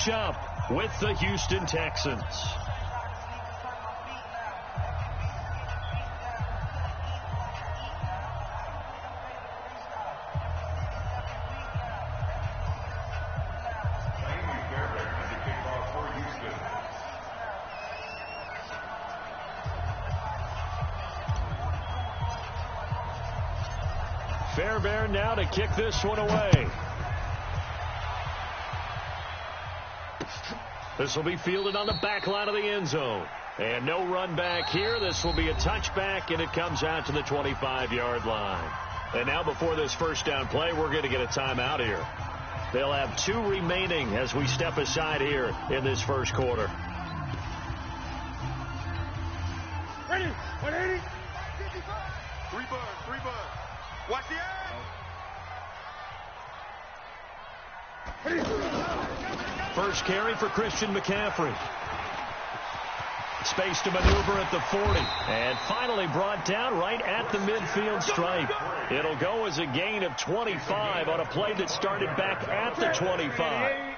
Up with the Houston Texans. Fairbairn now to kick this one away. This will be fielded on the back line of the end zone. And no run back here. This will be a touchback, and it comes out to the 25-yard line. And now before this first down play, we're going to get a timeout here. They'll have 2 remaining as we step aside here in this first quarter. Ready? 180. 3 buds. Watch the First carry for Christian McCaffrey. Space to maneuver at the 40. And finally brought down right at the midfield stripe. It'll go as a gain of 25 on a play that started back at the 25. Hey,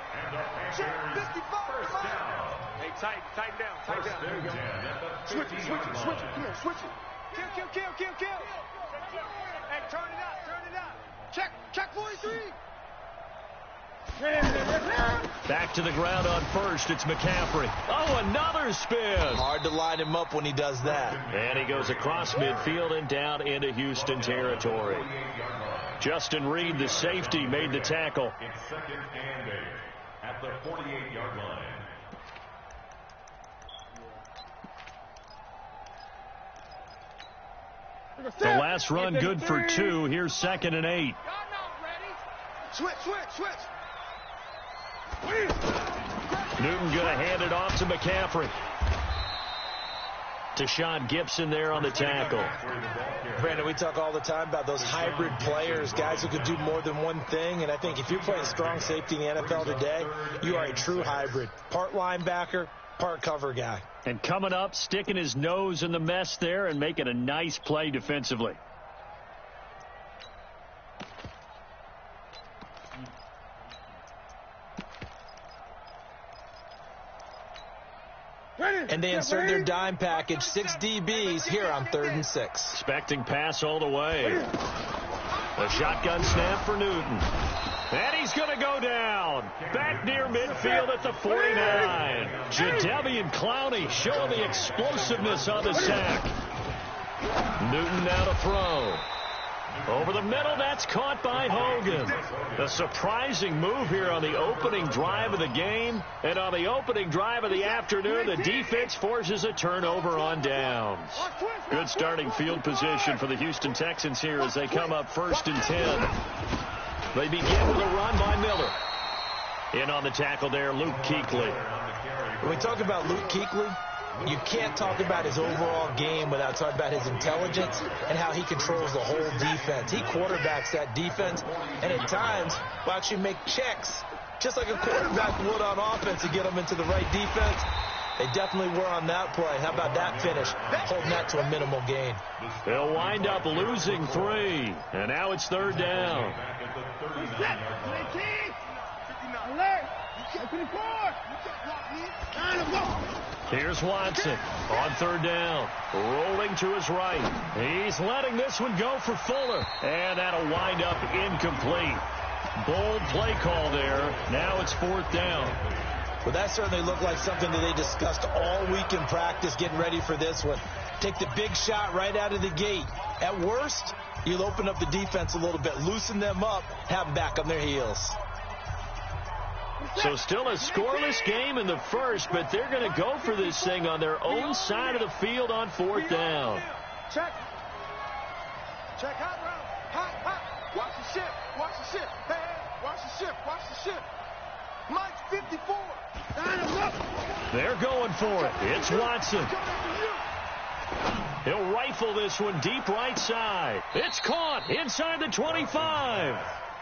tighten down. Switch it. Kill. Hey, turn it up. Check 43. Back to the ground on first. It's McCaffrey. Oh, another spin. Hard to line him up when he does that. And he goes across midfield and down into Houston territory. Justin Reed, the safety, made the tackle. It's 2nd and 8 at the 48-yard line. The last run good for 2. Here's 2nd and 8. Switch. Newton going to hand it off to McCaffrey. Deshaun Gibson there on the tackle. Brandon, we talk all the time about those hybrid players, guys who could do more than one thing. And I think if you're playing strong safety in the NFL today, you are a true hybrid. Part linebacker, part cover guy. And coming up, sticking his nose in the mess there and making a nice play defensively. And they insert their dime package, 6 DBs here on 3rd and 6. Expecting pass all the way. A shotgun snap for Newton. And he's going to go down. Back near midfield at the 49. Jadeveon Clowney showing the explosiveness on the sack. Newton now to throw. Over the middle, that's caught by Hogan. A surprising move here on the opening drive of the game. And on the opening drive of the afternoon, the defense forces a turnover on downs. Good starting field position for the Houston Texans here as they come up 1st and 10. They begin with a run by Miller. In on the tackle there, Luke Kuechly. When we talk about Luke Kuechly, you can't talk about his overall game without talking about his intelligence and how he controls the whole defense. He quarterbacks that defense, and at times will actually make checks, just like a quarterback would on offense to get them into the right defense. They definitely were on that play. How about that finish? Holding that to a minimal gain. They'll wind up losing 3, and now it's 3rd down. Here's Watson on 3rd down, rolling to his right. He's letting this one go for Fuller, and that'll wind up incomplete. Bold play call there. Now it's 4th down. Well, that certainly looked like something that they discussed all week in practice, getting ready for this one. Take the big shot right out of the gate. At worst, you'll open up the defense a little bit, loosen them up, have them back on their heels. So still a scoreless game in the first, but they're going to go for this thing on their own side of the field on 4th down. Check hot. Watch the ship. Hey, watch the ship. Mike's 54. They're going for it. It's Watson. He'll rifle this one deep right side. It's caught inside the 25.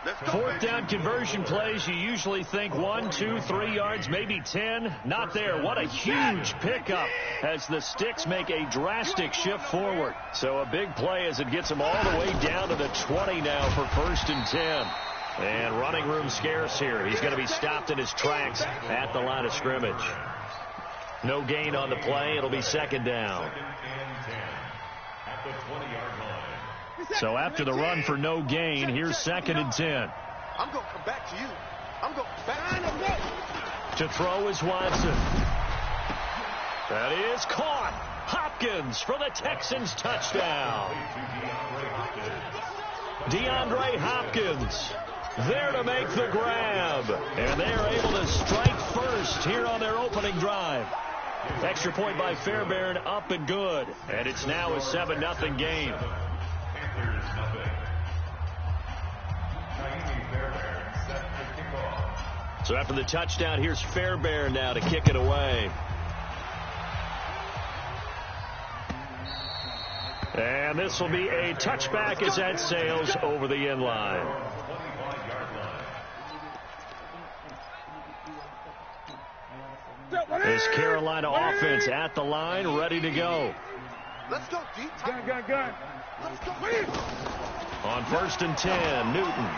4th down conversion plays, you usually think 1, 2, 3 yards, maybe 10. Not there. What a huge pickup as the Sticks make a drastic shift forward. So a big play as it gets them all the way down to the 20 now for 1st and 10. And running room scarce here. He's going to be stopped in his tracks at the line of scrimmage. No gain on the play. It'll be second down. So after the run for no gain, here's second and 10. I'm going to come back to you. I'm going back to throw is Watson. That is caught. Hopkins for the Texans touchdown. DeAndre Hopkins there to make the grab. And they're able to strike first here on their opening drive. Extra point by Fairbairn, up and good. And it's now a 7-0 game. So after the touchdown, here's Fairbairn now to kick it away. And this will be a touchback as that sails over the end line. This Carolina offense at the line, ready to go. Let's go, deep. Gun. Let's go. On 1st and 10, Newton.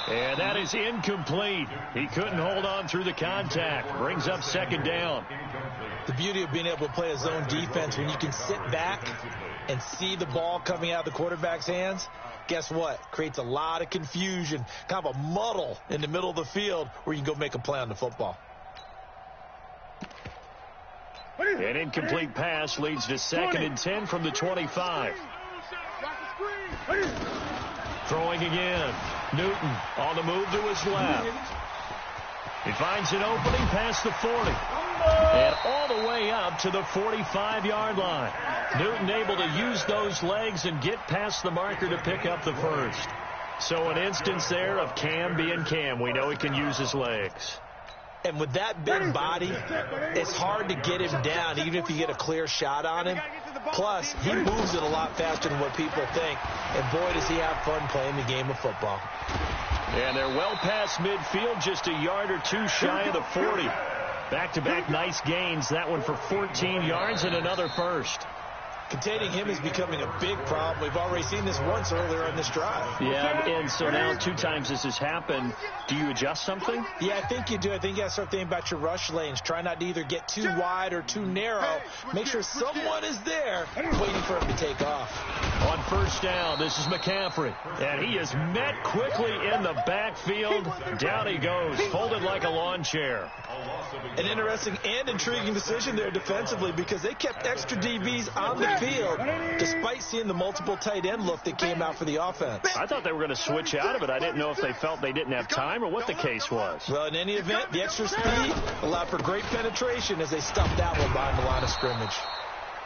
And that is incomplete. He couldn't hold on through the contact. Brings up second down. The beauty of being able to play a zone defense when you can sit back and see the ball coming out of the quarterback's hands, guess what? Creates a lot of confusion, kind of a muddle in the middle of the field where you can go make a play on the football. An incomplete pass leads to 2nd and 10 from the 25. Throwing again. Newton on the move to his left. He finds an opening past the 40. And all the way up to the 45-yard line. Newton able to use those legs and get past the marker to pick up the first. So an instance there of Cam being Cam. We know he can use his legs. And with that big body, it's hard to get him down, even if you get a clear shot on him. Plus, he moves it a lot faster than what people think. And boy, does he have fun playing the game of football. And they're well past midfield, just a yard or two shy of the 40. Back-to-back nice gains. That one for 14 yards and another first. Containing him is becoming a big problem. We've already seen this once earlier on this drive. Yeah, and so now 2 times this has happened. Do you adjust something? Yeah, I think you do. I think you got to start thinking about your rush lanes. Try not to either get too wide or too narrow. Make sure someone is there waiting for him to take off. On 1st down, this is McCaffrey. And he is met quickly in the backfield. Down he goes, folded like a lawn chair. An interesting and intriguing decision there defensively because they kept extra DBs on the field despite seeing the multiple tight end look that came out for the offense. I thought they were going to switch out of it. I didn't know if they felt they didn't have time or what the case was. Well, in any event, the extra speed allowed for great penetration as they stuffed that one behind the line of scrimmage.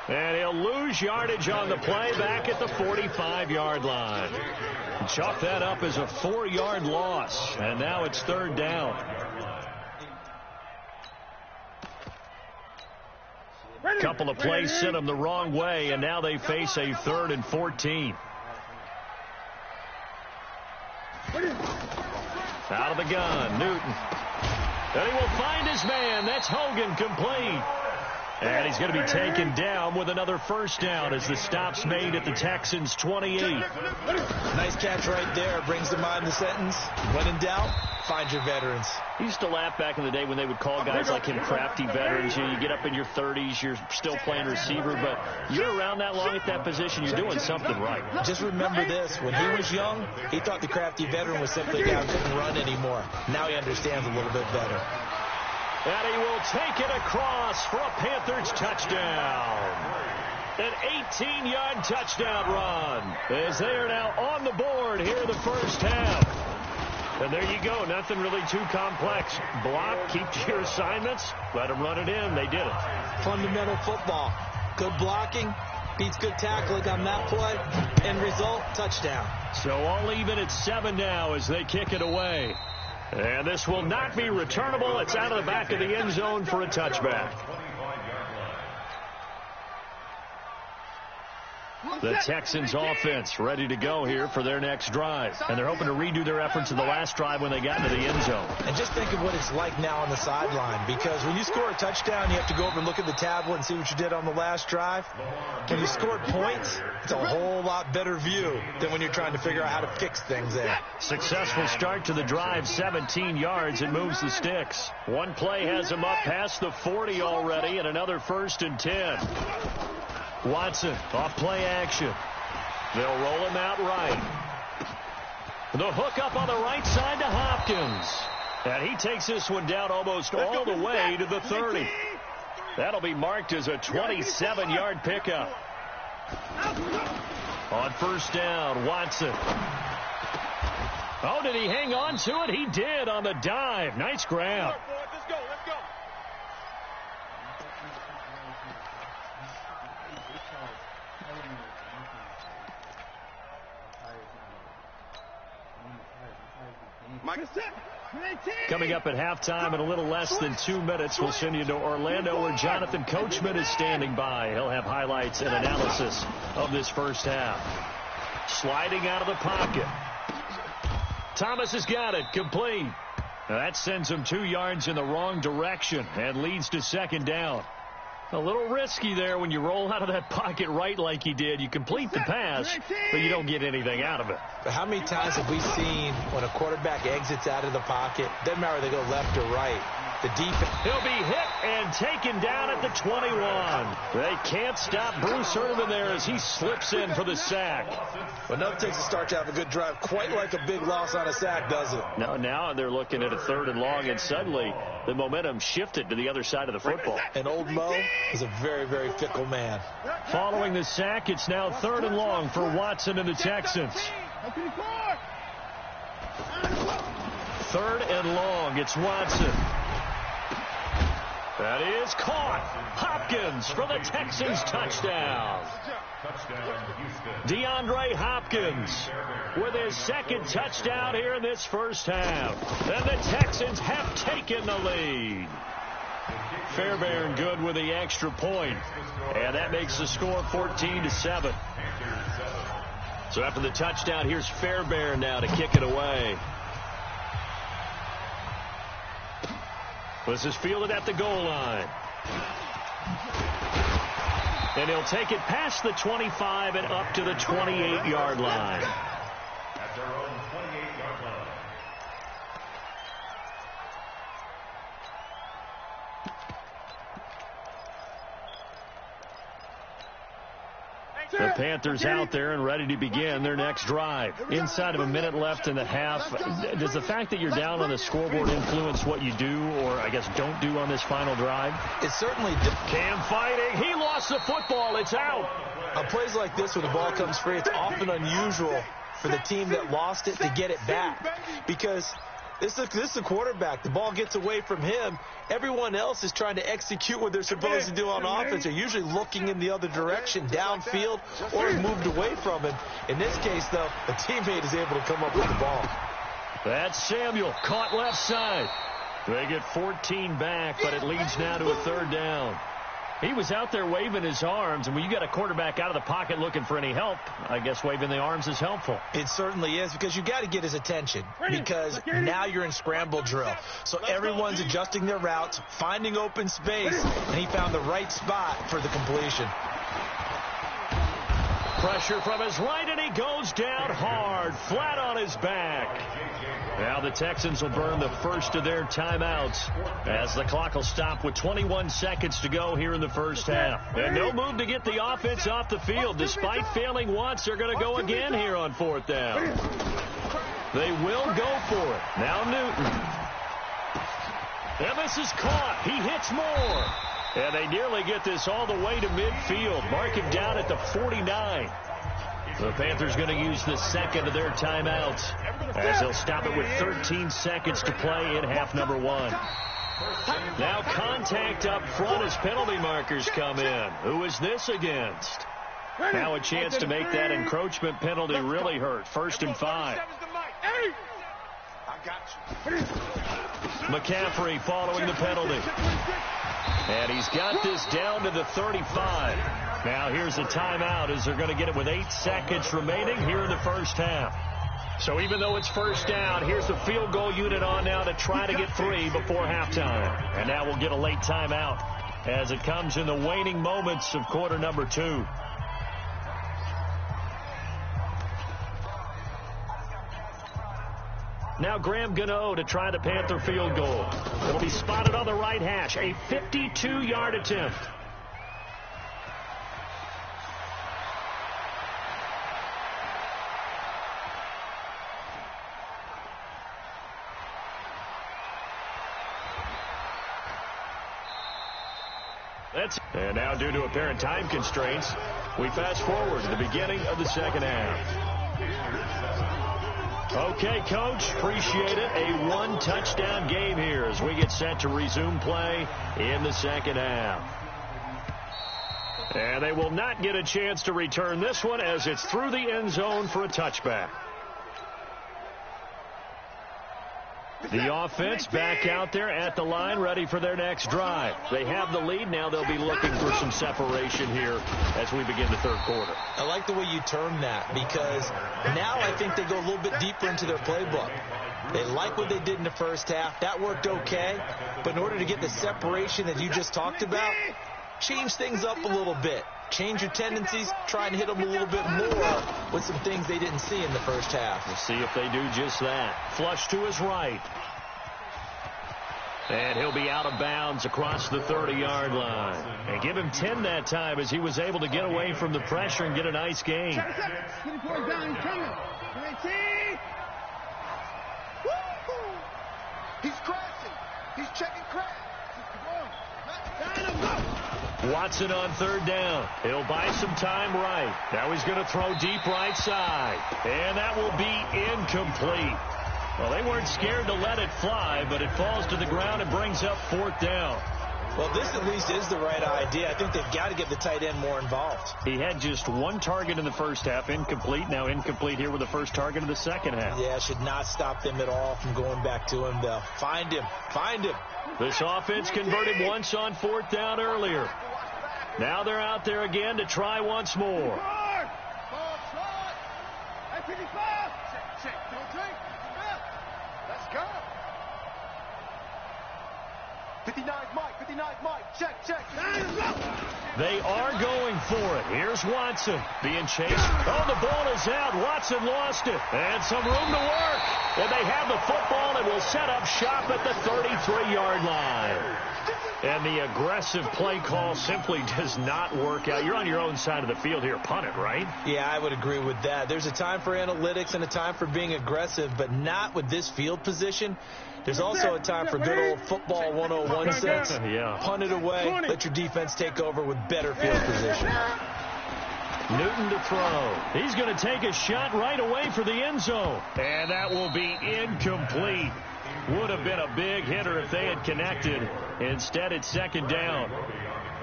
And he'll lose yardage on the play back at the 45-yard line. Chalk that up as a 4-yard loss. And now it's 3rd down. Couple of plays sent them the wrong way, and now they face a 3rd and 14. Out of the gun, Newton. And he will find his man. That's Hogan, complete. And he's going to be taken down with another 1st down as the stop's made at the Texans' 28. Nice catch right there. Brings to mind the sentence, when in doubt, find your veterans. I used to laugh back in the day when they would call guys like him crafty veterans. You get up in your 30s, you're still playing receiver, but you're around that long at that position, you're doing something right. Just remember this. When he was young, he thought the crafty veteran was simply a guy who couldn't run anymore. Now he understands a little bit better. And he will take it across for a Panthers touchdown. An 18-yard touchdown run as they are now on the board here in the 1st half. And there you go. Nothing really too complex. Block, keep to your assignments, let them run it in. They did it. Fundamental football. Good blocking beats good tackling on that play. End result, touchdown. So all even at 7 now as they kick it away. And this will not be returnable. It's out of the back of the end zone for a touchback. The Texans offense ready to go here for their next drive. And they're hoping to redo their efforts in the last drive when they got into the end zone. And just think of what it's like now on the sideline, because when you score a touchdown, you have to go over and look at the tablet and see what you did on the last drive. When you scored points, it's a whole lot better view than when you're trying to figure out how to fix things there. Successful start to the drive, 17 yards. It moves the sticks. One play has him up past the 40 already, and another 1st and 10. Watson off play action. They'll roll him out right. The hook up on the right side to Hopkins. And he takes this one down almost all the way to the 30. That'll be marked as a 27-yard pickup. On 1st down, Watson. Oh, did he hang on to it? He did on the dive. Nice grab. Let's go. Coming up at halftime in a little less than 2 minutes, we'll send you to Orlando where Jonathan Coachman is standing by. He'll have highlights and analysis of this first half. Sliding out of the pocket. Thomas has got it. Complete. That sends him 2 yards in the wrong direction and leads to 2nd down. A little risky there when you roll out of that pocket right like he did. You complete the pass, but you don't get anything out of it. But how many times have we seen when a quarterback exits out of the pocket, doesn't matter whether they go left or right, the defense... He'll be hit and taken down at the 21. They can't stop Bruce Irvin there as he slips in for the sack. But nothing takes a start to have a good drive quite like a big loss on a sack, does it? No, now they're looking at a 3rd and long, and suddenly the momentum shifted to the other side of the football. And old Mo is a very, very fickle man. Following the sack, it's now 3rd and long for Watson and the Texans. 3rd and long, it's Watson. That is caught. Hopkins for the Texans touchdown. DeAndre Hopkins with his 2nd touchdown here in this first half. And the Texans have taken the lead. Fairbairn good with the extra point. And that makes the score 14-7. So after the touchdown, here's Fairbairn now to kick it away. This is fielded at the goal line. And he'll take it past the 25 and up to the 28-yard line. At their own 28-yard line. The Panthers out there and ready to begin their next drive. Inside of a minute left in the half, does the fact that you're down on the scoreboard influence what you do, or I guess don't do on this final drive? It certainly does. Cam fighting. He lost the football. It's out. On plays like this, when the ball comes free, it's often unusual for the team that lost it to get it back, because this is a quarterback. The ball gets away from him. Everyone else is trying to execute what they're supposed to do on offense. They're usually looking in the other direction, downfield, or moved away from him. In this case, though, a teammate is able to come up with the ball. That's Samuel, caught left side. They get 14 back, but it leads now to a 3rd down. He was out there waving his arms, and when you got a quarterback out of the pocket looking for any help, I guess waving the arms is helpful. It certainly is, because you got to get his attention, because now you're in scramble drill. So everyone's adjusting their routes, finding open space, and he found the right spot for the completion. Pressure from his right, and he goes down hard, flat on his back. Now the Texans will burn the first of their timeouts as the clock will stop with 21 seconds to go here in the first half. And no move to get the offense off the field. Despite failing once, they're going to go again here on 4th down. They will go for it. Now Newton. And this is caught. He hits more. And they nearly get this all the way to midfield. Mark him down at the 49. The Panthers going to use the 2nd of their timeouts as they'll stop it with 13 seconds to play in half number 1. Now contact up front as penalty markers come in. Who is this against? Now a chance to make that encroachment penalty really hurt. 1st and 5. I got you. McCaffrey following the penalty. And he's got this down to the 35. Now here's a timeout as they're going to get it with 8 seconds remaining here in the first half. So even though it's first down, here's the field goal unit on now to try to get 3 before halftime. And now we'll get a late timeout as it comes in the waning moments of quarter number 2. Now Graham Gano to try the Panther field goal. It'll be spotted on the right hash. A 52-yard attempt. And now, due to apparent time constraints, we fast forward to the beginning of the second half. Okay, Coach, appreciate it. A one-touchdown game here as we get set to resume play in the second half. And they will not get a chance to return this one as it's through the end zone for a touchback. The offense back out there at the line, ready for their next drive. They have the lead. Now they'll be looking for some separation here as we begin the third quarter. I like the way you term that because now I think they go a little bit deeper into their playbook. They like what they did in the first half. That worked okay. But in order to get the separation that you just talked about, change things up a little bit. Change your tendencies, try and hit them a little bit more with some things they didn't see in the first half. We'll see if they do just that. Flush to his right. And he'll be out of bounds across the 30-yard line. And give him 10 that time as he was able to get away from the pressure and get a nice gain. He's crashing. He's checking crash. Watson on third down. He'll buy some time right. Now he's going to throw deep right side. And that will be incomplete. Well, they weren't scared to let it fly, but it falls to the ground and brings up fourth down. Well, this at least is the right idea. I think they've got to get the tight end more involved. He had just one target in the first half, incomplete. Now incomplete here with the first target of the second half. Yeah, should not stop them at all from going back to him, though. Find him. Find him. This offense converted once on fourth down earlier. Now they're out there again to try once more. Let's go. 59 Mike, check. They are going for it. Here's Watson being chased. Oh, the ball is out. Watson lost it. And some room to work. And they have the football and will set up shop at the 33-yard line. And the aggressive play call simply does not work out. You're on your own side of the field here. Punt it, right? Yeah, I would agree with that. There's a time for analytics and a time for being aggressive, but not with this field position. There's also a time for good old football 101 sense. Yeah. Punt it away. Let your defense take over with better field position. Newton to throw. He's going to take a shot right away for the end zone. And that will be incomplete. Would have been a big hitter if they had connected. Instead, it's second down.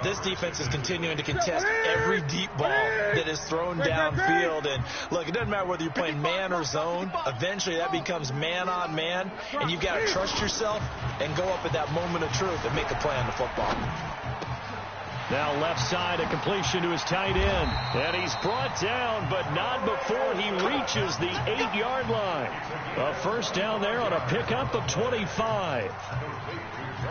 This defense is continuing to contest every deep ball that is thrown downfield. And, look, it doesn't matter whether you're playing man or zone. Eventually, that becomes man on man. And you've got to trust yourself and go up at that moment of truth and make a play on the football. Now left side, a completion to his tight end. And he's brought down, but not before he reaches the 8-yard line. A first down there on a pickup of 25.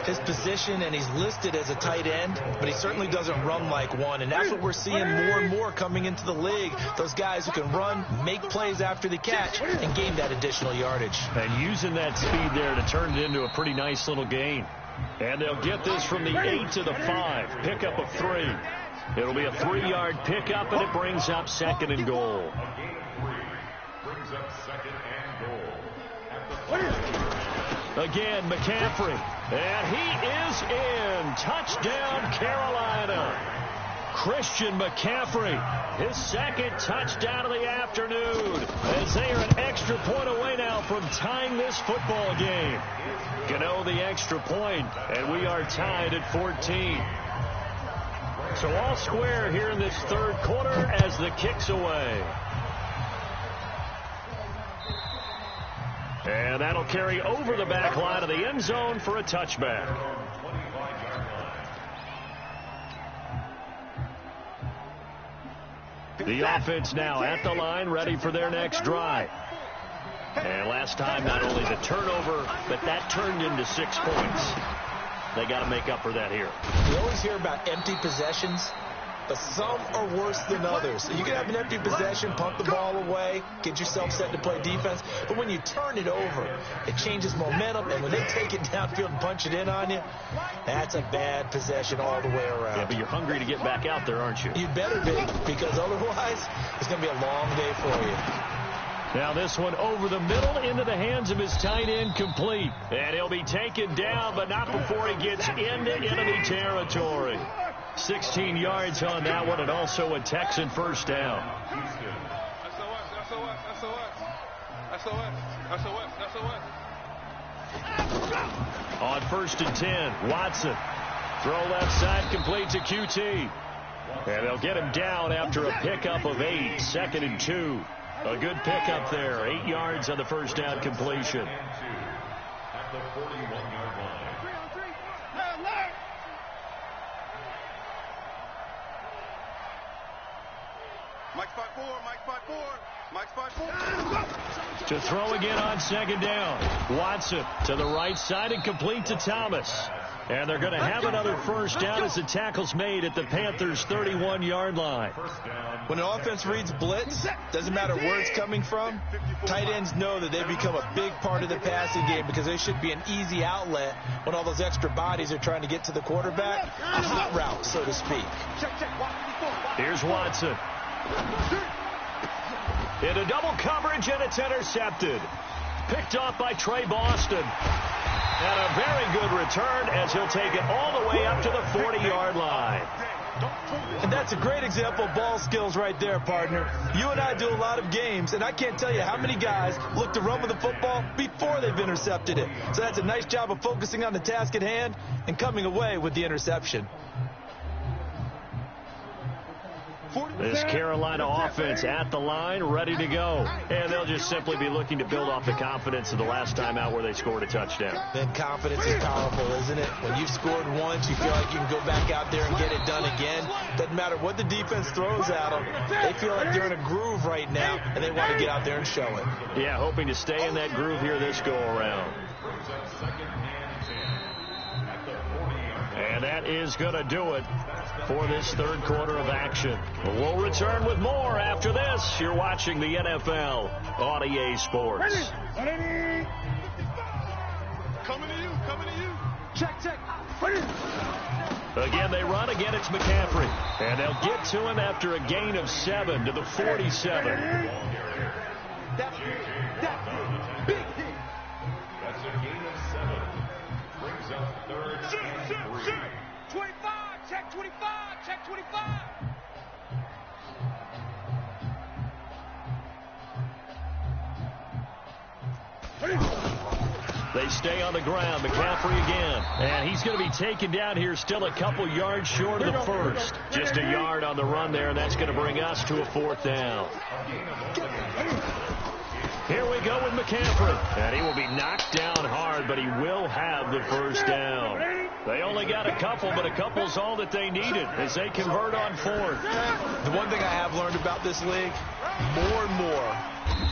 His position, and he's listed as a tight end, but he certainly doesn't run like one. And that's what we're seeing more and more coming into the league. Those guys who can run, make plays after the catch, and gain that additional yardage. And using that speed there to turn it into a pretty nice little gain. And they'll get this from the 8 to the 5. Pickup of 3. It'll be a 3-yard pickup, and it brings up second and goal. Brings up second and goal. Again, McCaffrey. And he is in. Touchdown, Carolina. Christian McCaffrey, his second touchdown of the afternoon, as they are an extra point away now from tying this football game. Gano the extra point, and we are tied at 14. So all square here in this third quarter as the kick's away. And that'll carry over the back line of the end zone for a touchback. The offense now at the line, ready for their next drive. And last time, not only the turnover, but that turned into 6 points. They got to make up for that here. You always hear about empty possessions, but some are worse than others. You can have an empty possession, pump the ball away, get yourself set to play defense, but when you turn it over, it changes momentum, and when they take it downfield and punch it in on you, that's a bad possession all the way around. Yeah, but you're hungry to get back out there, aren't you? You better be, because otherwise, it's going to be a long day for you. Now this one over the middle into the hands of his tight end, complete. And he'll be taken down, but not before he gets into enemy territory. 16 yards on that one, and also a Texan first down. On 1st and 10, Watson. Throw left side, complete to QT. And they'll get him down after a pickup of 8, 2nd and 2. A good pickup there, 8 yards on the first down completion. At the 41-yard line. Mike's 5-4, Mike's 5-4. To throw again on 2nd down. Watson to the right side and complete to Thomas. And they're going to have another first down as the tackle's made at the Panthers' 31-yard line. When an offense reads blitz, doesn't matter where it's coming from, tight ends know that they've become a big part of the passing game because they should be an easy outlet when all those extra bodies are trying to get to the quarterback. A hot route, so to speak. Here's Watson. Into double coverage, and it's intercepted. Picked off by Trey Boston. And a very good return as he'll take it all the way up to the 40-yard line. And that's a great example of ball skills right there, partner. You and I do a lot of games, and I can't tell you how many guys look to run with the football before they've intercepted it. So that's a nice job of focusing on the task at hand and coming away with the interception. This Carolina offense at the line, ready to go. And they'll just simply be looking to build off the confidence of the last time out where they scored a touchdown. Then confidence is powerful, isn't it? When you've scored once, you feel like you can go back out there and get it done again. Doesn't matter what the defense throws at them. They feel like they're in a groove right now, and they want to get out there and show it. Yeah, hoping to stay in that groove here this go-around. And that is going to do it for this third quarter of action. We'll return with more after this. You're watching the NFL on EA Sports. Coming to you. Check. Again, they run. Again, it's McCaffrey. And they'll get to him after a gain of 7 to the 47. That's big hit. That's a gain of 7. Brings up 3rd and 3. 25, check 25. They stay on the ground. McCaffrey again. And he's going to be taken down here still a couple yards short of the first. Just a yard on the run there, and that's going to bring us to a 4th down. Here we go with McCaffrey. And he will be knocked down hard, but he will have the first down. They only got a couple, but a couple's all that they needed as they convert on 4th. The one thing I have learned about this league, more and more,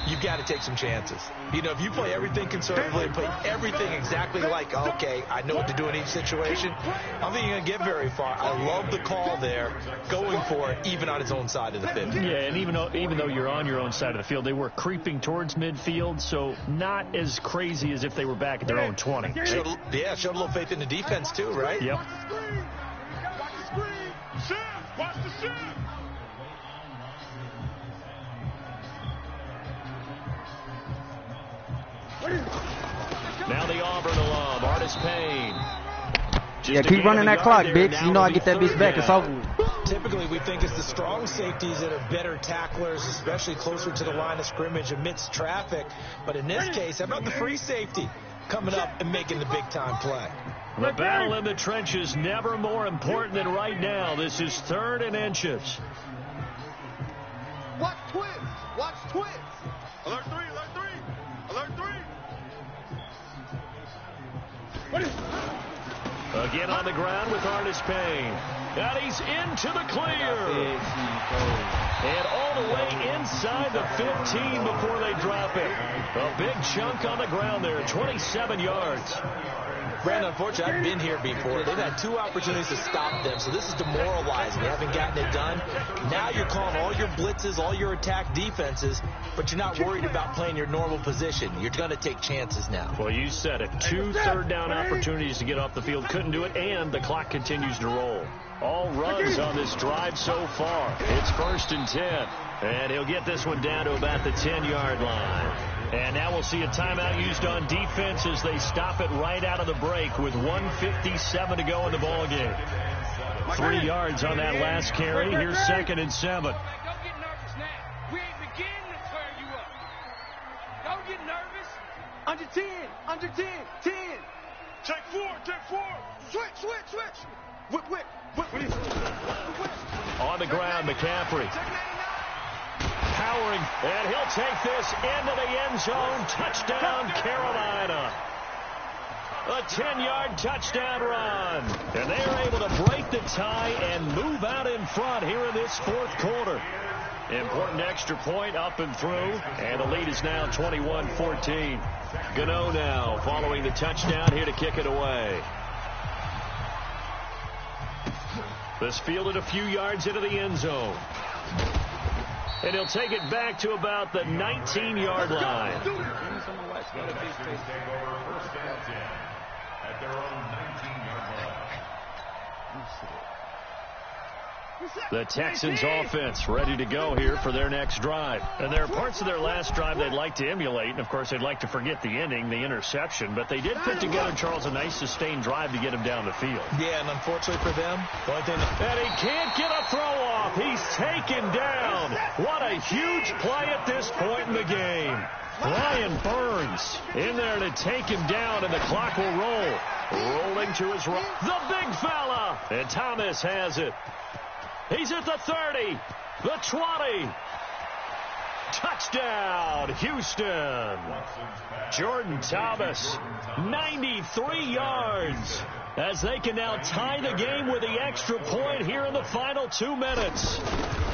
you've got to take some chances. You know, if you play everything conservatively, play everything exactly like, okay, I know what to do in each situation, I don't think you're going to get very far. I love the call there, going for it, even on his own side of the field. Yeah, and even though you're on your own side of the field, they were creeping towards midfield, so not as crazy as if they were back at their own 20. Showed a little faith in the defense too, right? Yep. Watch the screen. Watch the shift. Now the Auburn alum, Artis Payne. Yeah, keep running that clock, bitch. You know I get that bitch back. It's over. Typically, we think it's the strong safeties that are better tacklers, especially closer to the line of scrimmage amidst traffic. But in this case, how about the free safety coming up and making the big-time play? The battle in the trenches never more important than right now. This is 3rd and inches. Watch twins. Alert 3. Again on the ground with Artis Payne. And he's into the clear. And all the way inside the 15 before they drop it. A big chunk on the ground there, 27 yards. Brandon, unfortunately, I've been here before. They've had 2 opportunities to stop them, so this is demoralizing. They haven't gotten it done. Now you're calling all your blitzes, all your attack defenses, but you're not worried about playing your normal position. You're going to take chances now. Well, you said it. 2 third-down opportunities to get off the field. Couldn't do it, and the clock continues to roll. All runs on this drive so far. It's 1st and 10. And he'll get this one down to about the 10-yard line. And now we'll see a timeout used on defense as they stop it right out of the break with 1:57 to go in the ballgame. 3 yards on that last carry. Here's 2nd and 7. Don't get nervous now. We ain't beginning to tear you up. Don't get nervous. Under 10, under 10, 10. Take 4. Switch. Whip. On the ground, McCaffrey. Powering, and he'll take this into the end zone. Touchdown, Carolina. A 10-yard touchdown run. And they are able to break the tie and move out in front here in this 4th quarter. Important extra point up and through, and the lead is now 21-14. Gano now following the touchdown here to kick it away. This fielded a few yards into the end zone. And he'll take it back to about the 19-yard line. At their own 19-yard line. The Texans offense ready to go here for their next drive. And there are parts of their last drive they'd like to emulate. And, of course, they'd like to forget the ending, the interception. But they did put together, Charles, a nice sustained drive to get him down the field. Yeah, and unfortunately for them, the only thing and he can't get a throw off. He's taken down. What a huge play at this point in the game. Brian Burns in there to take him down, and the clock will roll. Rolling to his right. The big fella. And Thomas has it. He's at the 30, the 20. Touchdown, Houston. Jordan Thomas, 93 yards, as they can now tie the game with the extra point here in the final 2 minutes.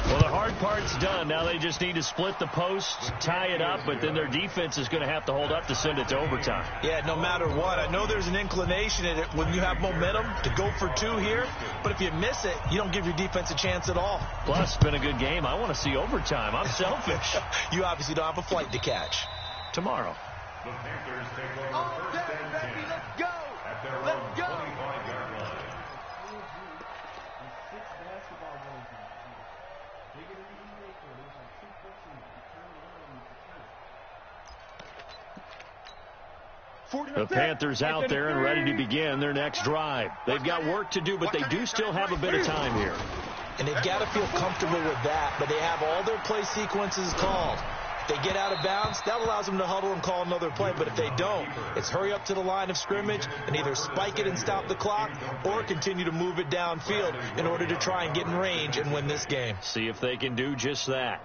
Well, the hard part's done. Now they just need to split the posts, tie it up, but then their defense is going to have to hold up to send it to overtime. Yeah, no matter what. I know there's an inclination in it when you have momentum to go for 2 here, but if you miss it, you don't give your defense a chance at all. Plus, it's been a good game. I want to see overtime. I'm selfish. You obviously don't have a flight to catch. Tomorrow. The Panthers take over 1st and 10. Let's go. At their own 25-yard line. The Panthers out there and ready to begin their next drive. They've got work to do, but they do still have a bit of time here. And they've got to feel comfortable with that, but they have all their play sequences called. If they get out of bounds, that allows them to huddle and call another play. But if they don't, it's hurry up to the line of scrimmage and either spike it and stop the clock or continue to move it downfield in order to try and get in range and win this game. See if they can do just that.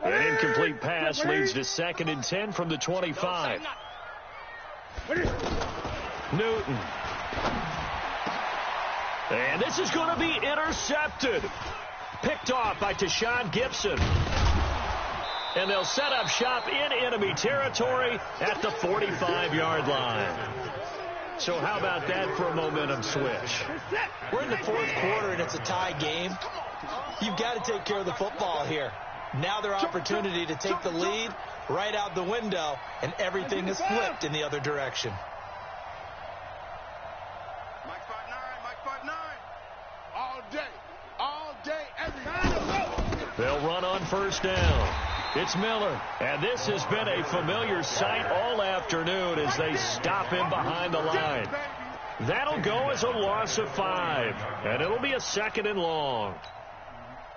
An incomplete pass leads to 2nd and 10 from the 25. Newton. And this is going to be intercepted. Picked off by Tashawn Gibson. And they'll set up shop in enemy territory at the 45-yard line. So how about that for a momentum switch? We're in the 4th quarter, and it's a tie game. You've got to take care of the football here. Now their opportunity to take the lead right out the window, and everything is flipped in the other direction. Mike 5'9", all day, every day. They'll run on 1st down. It's Miller, and this has been a familiar sight all afternoon as they stop him behind the line. That'll go as a loss of 5, and it'll be a 2nd and long.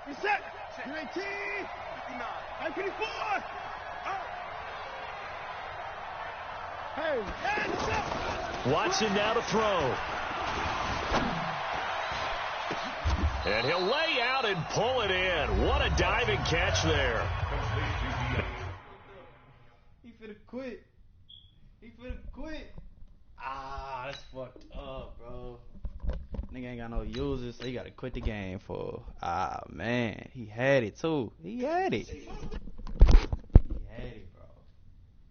Reset. 18. 54. Hey, Watson now to throw. And he'll lay out and pull it in. What a diving catch there. quit. He finna quit. Ah, that's fucked up, bro. Nigga ain't got no users, so he gotta quit the game for. Ah, man. He had it, too. He had it.